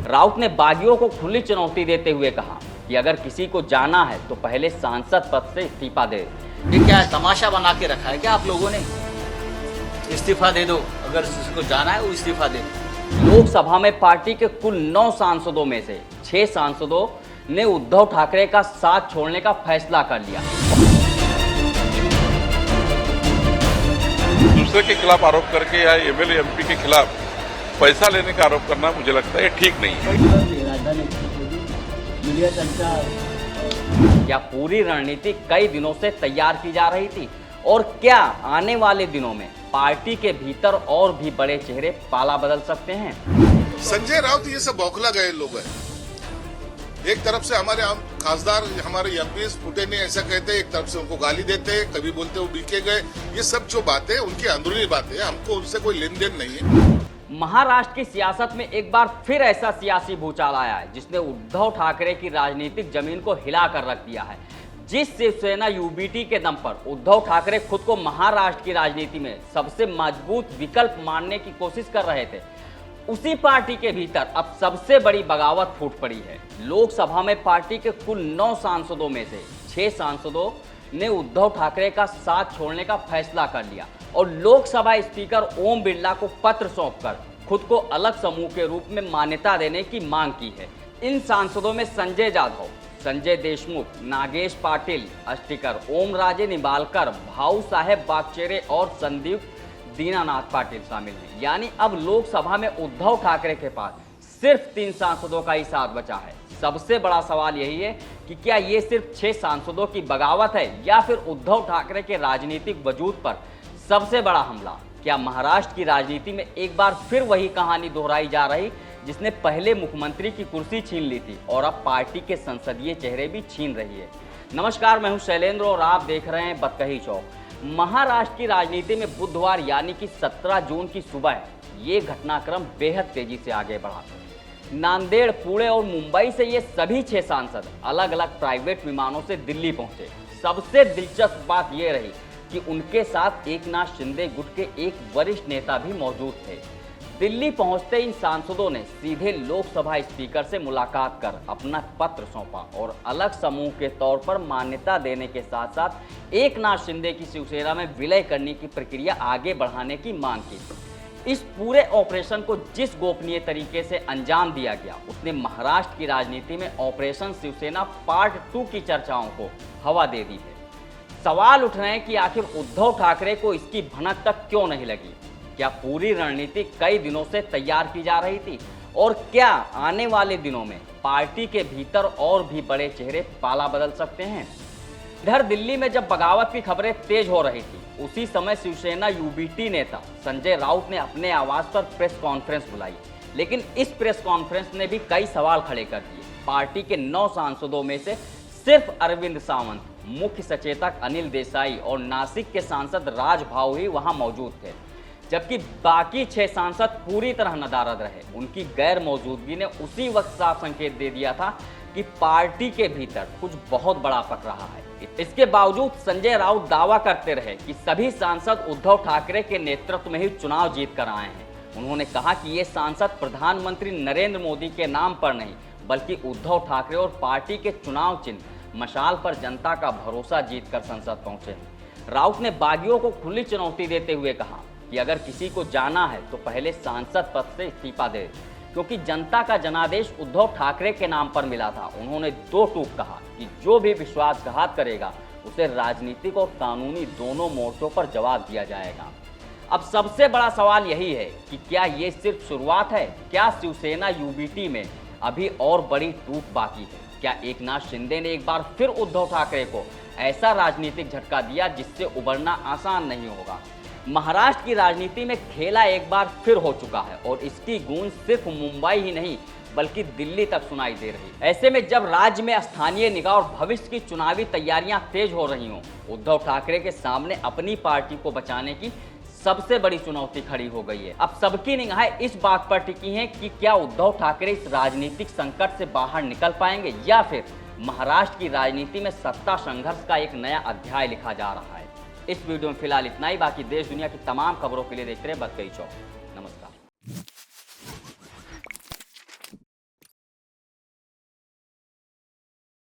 राउत ने बागियों को खुली चुनौती देते हुए कहा कि अगर किसी को जाना है तो पहले सांसद पद से इस्तीफा दे। ये क्या है, तमाशा बना के रखा है क्या आप लोगों ने? इस्तीफा दे दो, अगर किसी को जाना है वो इस्तीफा दे दो। लोकसभा में पार्टी के कुल 9 सांसदों में से 6 सांसदों ने उद्धव ठाकरे का साथ छोड़ने का फैसला कर लिया। दूसरे के खिलाफ आरोप करके या एमएलए एमपी के खिलाफ पैसा लेने का आरोप करना मुझे लगता है ठीक नहीं है। क्या पूरी रणनीति कई दिनों से तैयार की जा रही थी और क्या आने वाले दिनों में पार्टी के भीतर और भी बड़े चेहरे पाला बदल सकते हैं? संजय राउत ये सब बौखला गए लोग हैं। एक तरफ से हमारे खासदार हमारे एमपी फुटे नहीं ऐसा कहते, एक तरफ से उनको गाली देते, कभी बोलते वो बीके गए। ये सब जो बातें उनकी अंदरूनी बातें, हमको उनसे कोई लेन देन नहीं है। महाराष्ट्र की सियासत में एक बार फिर ऐसा सियासी भूचाल आया है जिसने उद्धव ठाकरे की राजनीतिक जमीन को हिला कर रख दिया है। जिस शिवसेना यूबीटी के दम पर उद्धव ठाकरे खुद को महाराष्ट्र की राजनीति में सबसे मजबूत विकल्प मानने की कोशिश कर रहे थे, उसी पार्टी के भीतर अब सबसे बड़ी बगावत फूट पड़ी है। लोकसभा में पार्टी के कुल 9 सांसदों में से 6 सांसदों ने उद्धव ठाकरे का साथ छोड़ने का फैसला कर लिया और लोकसभा स्पीकर ओम बिरला को पत्र सौंपकर खुद को अलग समूह के रूप में मान्यता देने की मांग की है। इन सांसदों में संजय जाधव, संजय देशमुख, नागेश पाटिल अस्टिकर, ओम राजे निंबालकर, भाऊ साहेब बागचेरे और संदीप दीनानाथ पाटिल शामिल हैं। यानी अब लोकसभा में उद्धव ठाकरे के पास सिर्फ 3 सांसदों का ही साथ बचा है। सबसे बड़ा सवाल यही है कि क्या ये सिर्फ 6 सांसदों की बगावत है या फिर उद्धव ठाकरे के राजनीतिक वजूद पर सबसे बड़ा हमला? क्या महाराष्ट्र की राजनीति में एक बार फिर वही कहानी दोहराई जा रही जिसने पहले मुख्यमंत्री की कुर्सी छीन ली थी और अब पार्टी के संसदीय चेहरे भी छीन रही है? नमस्कार, मैं हूं शैलेंद्र और आप देख रहे हैं बतकही चौक। महाराष्ट्र की राजनीति में बुधवार यानी कि 17 जून की सुबह ये घटनाक्रम बेहद तेजी से आगे बढ़ा। नांदेड़, पुणे और मुंबई से ये सभी 6 सांसद अलग अलग प्राइवेट विमानों से दिल्ली पहुंचे। सबसे दिलचस्प बात यह रही कि उनके साथ एकनाथ शिंदे गुट के एक वरिष्ठ नेता भी मौजूद थे। दिल्ली पहुंचते इन सांसदों ने सीधे लोकसभा स्पीकर से मुलाकात कर अपना पत्र सौंपा और अलग समूह के तौर पर मान्यता देने के साथ साथ एकनाथ शिंदे की शिवसेना में विलय करने की प्रक्रिया आगे बढ़ाने की मांग की। इस पूरे ऑपरेशन को जिस गोपनीय तरीके से अंजाम दिया गया उसने महाराष्ट्र की राजनीति में ऑपरेशन शिवसेना पार्ट 2 की चर्चाओं को हवा दे दी है। सवाल उठ रहे हैं कि आखिर उद्धव ठाकरे को इसकी भनक तक क्यों नहीं लगी? क्या पूरी रणनीति कई दिनों से तैयार की जा रही थी और क्या आने वाले दिनों में पार्टी के भीतर और भी बड़े चेहरे पाला बदल सकते हैं? इधर दिल्ली में जब बगावत की खबरें तेज हो रही थी उसी समय शिवसेना यूबीटी नेता संजय राउत ने अपने आवास पर प्रेस कॉन्फ्रेंस बुलाई, लेकिन इस प्रेस कॉन्फ्रेंस ने भी कई सवाल खड़े कर दिए। पार्टी के 9 सांसदों में से सिर्फ अरविंद सावंत, मुख्य सचेतक अनिल देसाई और नासिक के सांसद राज भाऊ ही वहां मौजूद थे, जबकि बाकी 6 सांसद पूरी तरह नदारद रहे। उनकी गैर मौजूदगी ने उसी वक्त साफ संकेत दे दिया था कि पार्टी के भीतर कुछ बहुत बड़ा पक रहा है। इसके बावजूद संजय राउत दावा करते रहे कि सभी सांसद उद्धव ठाकरे के नेतृत्व में ही चुनाव जीत कर आए हैं। उन्होंने कहा कि ये सांसद प्रधानमंत्री नरेंद्र मोदी के नाम पर नहीं बल्कि उद्धव ठाकरे और पार्टी के चुनाव चिन्ह मशाल पर जनता का भरोसा जीतकर संसद पहुंचे हैं। राउत ने बागियों को खुली चुनौती देते हुए कहा कि अगर किसी को जाना है तो पहले सांसद पद से इस्तीफा दे, क्योंकि जनता का जनादेश उद्धव ठाकरे के नाम पर मिला था। उन्होंने 2 टूक कहा कि जो भी विश्वासघात करेगा उसे राजनीतिक और कानूनी दोनों मोर्चों पर जवाब दिया जाएगा। अब सबसे बड़ा सवाल यही है कि क्या ये सिर्फ शुरुआत है? क्या शिवसेना यूबीटी में अभी और बड़ी टूक बाकी है? क्या एकनाथ शिंदे ने एक बार फिर उद्धव ठाकरे को ऐसा राजनीतिक झटका दिया जिससे उबरना आसान नहीं होगा? महाराष्ट्र की राजनीति में खेला एक बार फिर हो चुका है और इसकी गूंज सिर्फ मुंबई ही नहीं बल्कि दिल्ली तक सुनाई दे रही। ऐसे में जब राज्य में स्थानीय निगाह और भविष्य की चुनावी तैयारियां तेज हो रही हों, उद्धव ठाकरे के सामने अपनी पार्टी को बचाने की सबसे बड़ी चुनौती खड़ी हो गई है। अब सबकी निगाहें इस बात पर टिकी हैं कि क्या उद्धव ठाकरे इस राजनीतिक संकट से बाहर निकल पाएंगे या फिर महाराष्ट्र की राजनीति में सत्ता संघर्ष का एक नया अध्याय लिखा जा रहा है। इस वीडियो में फिलहाल इतना ही। बाकी देश दुनिया की तमाम खबरों के लिए देखते रहे बतकही चौक।